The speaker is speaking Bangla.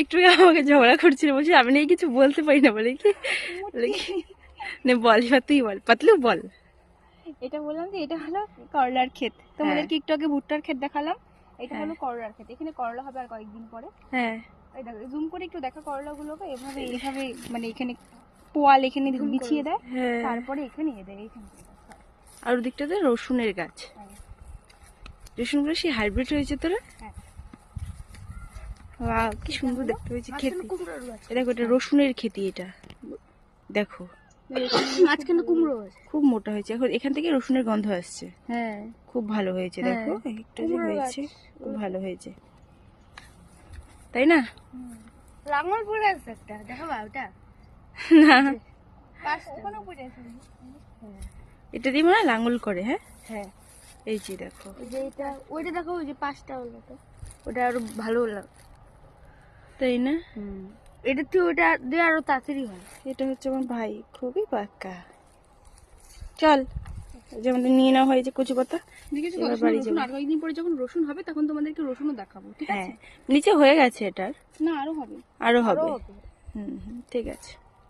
একটু আমাকে ঝগড়া করছিল, বলছি আমি নাকি কিছু বলতে পারি না, বলে কি নে বল, এবার তুই বল, পাতলু বল। এটা বললাম যে এটা হলো করলার ক্ষেত। তোমাদেরকে একটু আগে ভুট্টার ক্ষেত দেখালাম, এটা হলো করলার ক্ষেত। এখানে করলা হবে আর কয়েকদিন পরে। হ্যাঁ, এই দেখো, জুম করে একটু দেখা করলাগুলোকে। এভাবে এইভাবে মানে এখানে পোয়াল এখানে বিছিয়ে দেয়, হ্যাঁ। তারপরে এখানে দেয় এখানে। আর ওদিকটাতে রসুনের গাছ। রসুনগুলো সেই হাইব্রিড হয়েছে তোরা। বাহ, কি সুন্দর দেখতে হয়েছে খেতে। দেখো, এটা রসুনের খেতি, এটা দেখো মাঝখানে কুমড়ো আছে, খুব মোটা হয়েছে। এখন এখান থেকে রসুনের গন্ধ আসছে। হ্যাঁ খুব ভালো হয়েছে, দেখো একটা যে হয়েছে, খুব ভালো হয়েছে, তাই না? লাঙল পড়ে আছে একটা, দেখাবা ওটা? না, ওখানেও পড়ে আছে। এটা দিয়ে মনে হয় লাঙ্গল করে। হ্যাঁ, হ্যাঁ, এই যে দেখো, যে এটা ওইটা দেখো, ওই যে পাঁচটা হলো, তো ওটা আরো ভালো লাগে, তাই না? এটা তো ওটা দিয়ে আরো তাড়াতাড়ি হয়। এটা হচ্ছে আমার ভাই, খুবই পাক্কা। চল, যে আমাদের নিয়ে নেওয়া হয়েছে কচু পাতা, এবার বাড়ি যাবো। আর কয়েকদিন পরে যখন রসুন হবে তখন তোমাদেরকে রসুনও দেখাবো, ঠিক আছে? হ্যাঁ, নিচে হয়ে গেছে এটার, না আরো হবে, আরো হবে। ঠিক আছে।